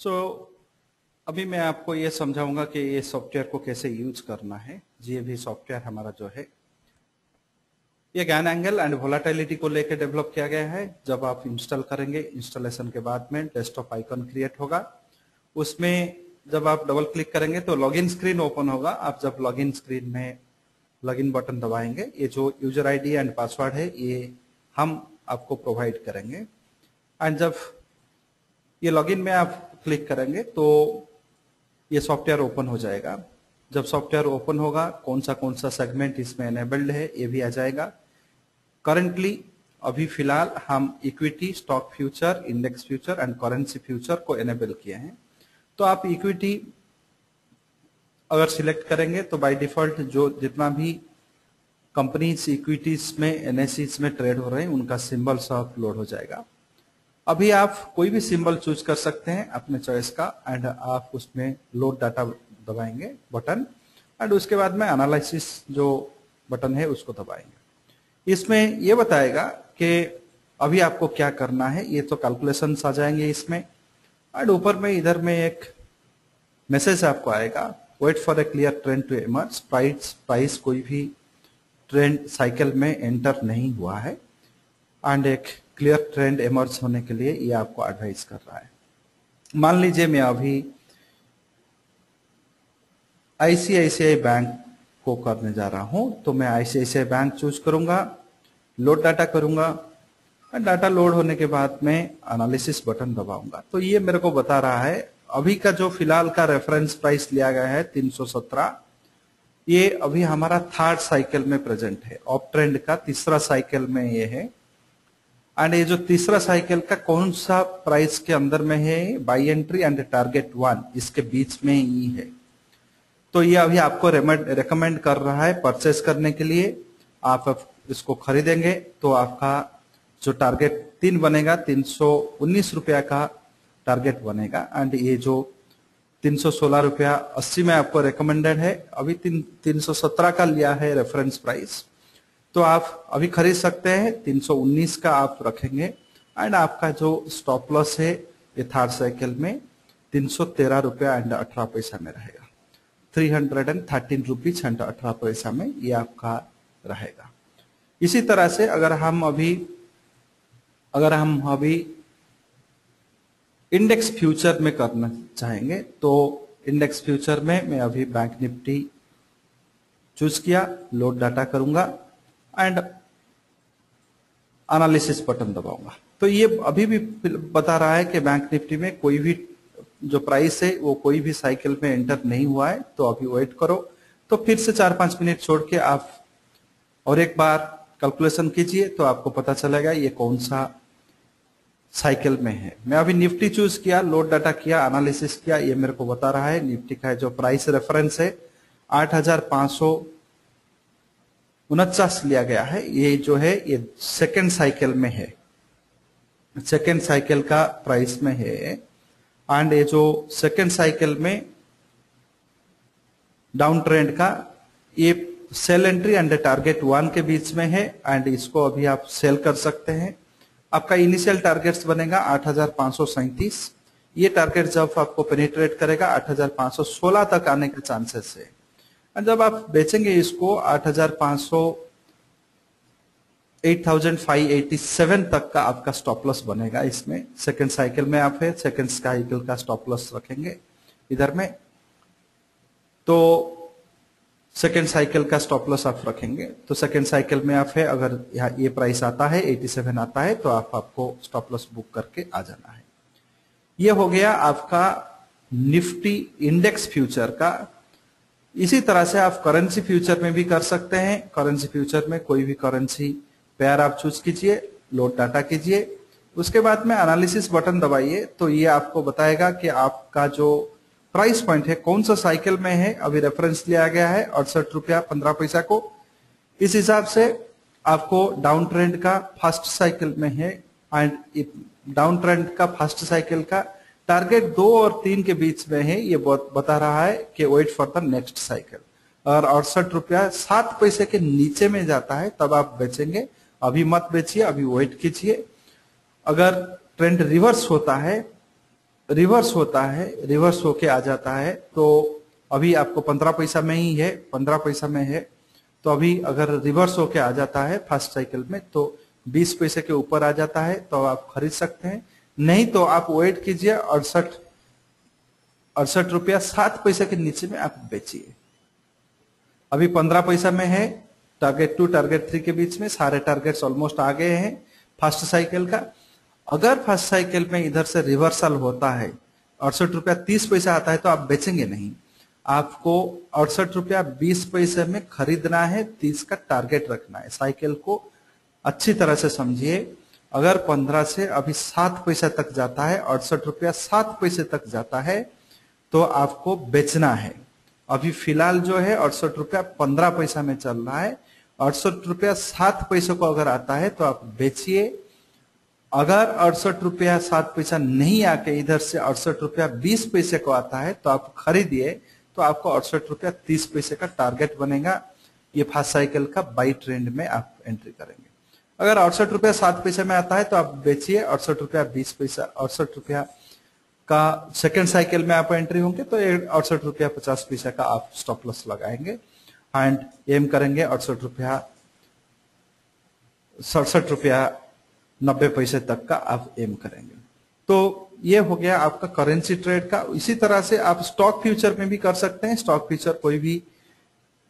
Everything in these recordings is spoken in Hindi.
सो अभी मैं आपको ये समझाऊंगा कि ये सॉफ्टवेयर को कैसे यूज करना है। ये भी सॉफ्टवेयर हमारा जो है ये गैन एंगल एंड वोलाटिलिटी को लेकर डेवलप किया गया है। जब आप इंस्टॉल करेंगे, इंस्टॉलेशन के बाद में डेस्कटॉप आइकन क्रिएट होगा। उसमें जब आप डबल क्लिक करेंगे तो लॉगिन स्क्रीन ओपन होगा। आप जब लॉगिन स्क्रीन में लॉगिन बटन दबाएंगे, ये जो यूजर आईडी एंड पासवर्ड है ये हम आपको प्रोवाइड करेंगे। एंड जब ये लॉगिन में आप क्लिक करेंगे तो ये सॉफ्टवेयर ओपन हो जाएगा। जब सॉफ्टवेयर ओपन होगा, कौन सा सेगमेंट इसमें एनेबल्ड है ये भी आ जाएगा। करंटली अभी फिलहाल हम equity, stock future, index future and currency future को एनेबल किए हैं। तो आप इक्विटी अगर सिलेक्ट करेंगे तो बाय डिफॉल्ट जो जितना भी कंपनीज इक्विटीज में, एनएससीज में ट्रेड हो रहे हैं उनका सिंबल सब लोड हो जाएगा। अभी आप कोई भी सिंबल चूज कर सकते हैं अपने चॉइस का एंड आप उसमें लोड डाटा दबाएंगे बटन एंड उसके बाद में एनालिसिस जो बटन है उसको दबाएंगे। इसमें यह बताएगा कि अभी आपको क्या करना है। ये तो कैलकुलेशंस आ जाएंगे इसमें एंड ऊपर में इधर में एक मैसेज आपको आएगा, wait for a clear trend to emerge. Price कोई भी ट्रेंड साइकिल में एंटर नहीं हुआ है एंड एक क्लियर ट्रेंड इमर्ज होने के लिए ये आपको एडवाइस कर रहा है। मान लीजिए मैं अभी आईसीआईसीआई बैंक को करने जा रहा हूं, तो मैं आईसीआईसीआई बैंक चूज करूंगा, लोड डाटा करूंगा। डाटा लोड होने के बाद में एनालिसिस बटन दबाऊंगा तो ये मेरे को बता रहा है अभी का जो फिलहाल का रेफरेंस प्राइस लिया गया है 317, ये अभी हमारा थर्ड साइकिल में प्रेजेंट है। ऑफ ट्रेंड का तीसरा साइकिल में ये है एंड ये जो तीसरा साइकिल का कौन सा प्राइस के अंदर में है, बाई एंट्री एंड टारगेट 1 इसके बीच में ही है। तो ये अभी आपको रेकमेंड कर रहा है परचेस करने के लिए। आप इसको खरीदेंगे तो आपका जो टारगेट 3 बनेगा, 319 रुपया का टारगेट बनेगा एंड ये जो 316 रुपया 80 में आपको रिकमेंडेड है, अभी 317 का लिया है रेफरेंस प्राइस। तो आप अभी खरीद सकते हैं, 319 का आप रखेंगे एंड आपका जो स्टॉप लॉस है ये थर्ड साइकिल में 313 रुपया एंड 18 पैसा में रहेगा। 313 रुपीज एंड 18 पैसा में ये आपका रहेगा। इसी तरह से अगर हम अभी इंडेक्स फ्यूचर में करना चाहेंगे तो इंडेक्स फ्यूचर में मैं अभी बैंक निफ्टी चूज किया, लोड डाटा करूंगा एंड एनालिसिस बटन दबाऊंगा। तो ये अभी भी बता रहा है कि बैंक निफ्टी में कोई भी जो प्राइस है वो कोई भी साइकिल में एंटर नहीं हुआ है, तो अभी वेट करो। तो फिर से 4-5 मिनट छोड़ के आप और एक बार कैलकुलेशन कीजिए तो आपको पता चलेगा ये कौन सा साइकिल में है। मैं अभी निफ्टी चूज किया, लोड डाटा किया, एनालिसिस किया, ये मेरे को बता रहा है निफ्टी का जो प्राइस रेफरेंस है 8,549 लिया गया है। ये जो है ये सेकेंड साइकिल में है, सेकेंड साइकिल का प्राइस में है एंड ये जो सेकेंड साइकिल में डाउन ट्रेंड का ये सेल एंट्री एंड टारगेट 1 के बीच में है एंड इसको अभी आप सेल कर सकते हैं। आपका इनिशियल टारगेट्स बनेगा 8,537। ये टारगेट जब आपको पेनिट्रेट करेगा 8,516 तक आने के चांसेस है और जब आप बेचेंगे इसको 8,587 तक का आपका स्टॉप लॉस बनेगा। इसमें सेकंड साइकिल में आप है, सेकंड साइकिल का स्टॉप लॉस रखेंगे इधर में, तो सेकेंड साइकिल का स्टॉप लॉस आप रखेंगे। तो सेकेंड साइकिल में आप है, अगर यहाँ ये प्राइस आता है 87 आता है तो आपको स्टॉप लॉस बुक करके आ जाना है। ये हो गया आपका निफ्टी इंडेक्स फ्यूचर का। इसी तरह से आप करेंसी फ्यूचर में भी कर सकते हैं। करेंसी फ्यूचर में कोई भी करेंसी पेयर आप चूज कीजिए, लोड डाटा कीजिए, उसके बाद में एनालिसिस बटन दबाइए तो ये आपको बताएगा कि आपका जो प्राइस पॉइंट है कौन सा साइकिल में है। अभी रेफरेंस लिया गया है 68 रुपया 15 पैसा को। इस हिसाब से आपको डाउन ट्रेंड का फर्स्ट साइकिल में है एंड डाउन ट्रेंड का फर्स्ट साइकिल का टारगेट 2 और 3 के बीच में है। ये बता रहा है कि wait for the next cycle. और 68 रुपया 7 पैसे के नीचे में जाता है तब आप बेचेंगे। अभी मत बेचिए, अभी वेट कीजिए। अगर ट्रेंड रिवर्स होता है रिवर्स होता है, रिवर्स होके आ जाता है, तो अभी आपको 15 पैसा में ही है, 15 पैसा में है, तो अभी अगर रिवर्स होके आ जाता है फर्स्ट साइकिल में तो 20 पैसे के ऊपर आ जाता है तो आप खरीद सकते हैं। नहीं तो आप वेट कीजिए, 68 रुपया 7 पैसे के नीचे में आप बेचिए। अभी 15 पैसा में है, टारगेट 2 टारगेट 3 के बीच में सारे टारगेट्स ऑलमोस्ट आ गए हैं फर्स्ट साइकिल का। अगर फर्स्ट साइकिल में इधर से रिवर्सल होता है, 68 रुपया 30 पैसा आता है तो आप बेचेंगे नहीं, आपको 68 रुपया 20 पैसे में खरीदना है, 30 का टारगेट रखना है। साइकिल को अच्छी तरह से समझिए, अगर 15 से अभी 7 पैसा तक जाता है, 68 रुपया 7 पैसे तक जाता है तो आपको बेचना है। अभी फिलहाल जो है 68 रुपया 15 पैसा में चल रहा है, 68 रुपया 7 पैसे को अगर आता है तो आप बेचिए। अगर 68 रुपया 7 पैसा नहीं आके इधर से 68 रुपया 20 पैसे को आता है तो आप खरीदिए, तो आपको 68 रुपया 30 पैसे का टारगेट बनेगा। ये फर्स्ट साइकिल का बाई ट्रेंड में आप एंट्री करेंगे। अगर 68 रुपया 7 पैसे में आता है तो आप बेचिए, 68 रुपया 20 पैसा, 68 रुपया का सेकेंड साइकिल में आप एंट्री होंगे तो 68 रुपया 50 पैसा का आप स्टॉप लॉस लगाएंगे एंड एम करेंगे 68 रुपया 67 रुपया 90 पैसे तक का आप एम करेंगे। तो ये हो गया आपका करेंसी ट्रेड का। इसी तरह से आप स्टॉक फ्यूचर में भी कर सकते हैं। स्टॉक फ्यूचर कोई भी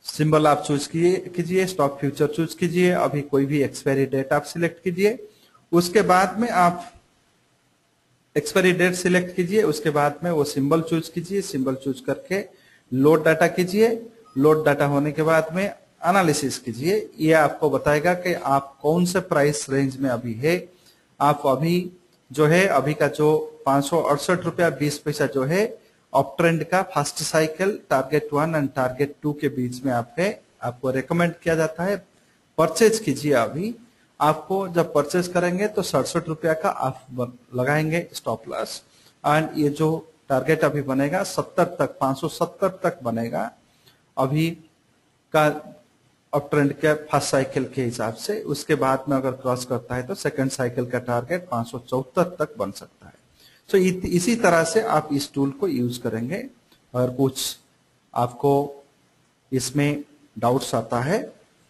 सिंबल आप चूज कीजिए, स्टॉक फ्यूचर चूज कीजिए, अभी कोई भी एक्सपायरी डेट आप सिलेक्ट कीजिए, उसके बाद में आप एक्सपायरी डेट सिलेक्ट कीजिए, उसके बाद में वो सिंबल चूज कीजिए, सिंबल चूज करके लोड डाटा कीजिए, लोड डाटा होने के बाद में एनालिसिस कीजिए। ये आपको बताएगा कि आप कौन से प्राइस रेंज में अभी है। आप अभी जो है, अभी का जो 568 रुपया 20 पैसा जो है अप ट्रेंड का first cycle target 1 and target 2 के बीच में आप है, आपको रेकमेंड किया जाता है परचेज कीजिए। अभी आपको जब परचेज करेंगे तो 67 रुपया का आप लगाएंगे स्टॉप लॉस एंड ये जो टारगेट अभी बनेगा 70 तक, 570 तक बनेगा अभी का अप ट्रेंड के फर्स्ट साइकिल के हिसाब से। उसके बाद में अगर क्रॉस करता है तो सेकंड साइकिल का टारगेट 574 तक बन सकता है। तो इसी तरह से आप इस टूल को यूज करेंगे। और कुछ आपको इसमें डाउट्स आता है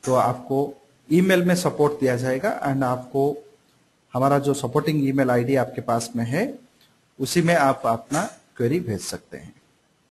तो आपको ईमेल में सपोर्ट दिया जाएगा एंड आपको हमारा जो सपोर्टिंग ईमेल आईडी आपके पास में है उसी में आप अपना क्वेरी भेज सकते हैं।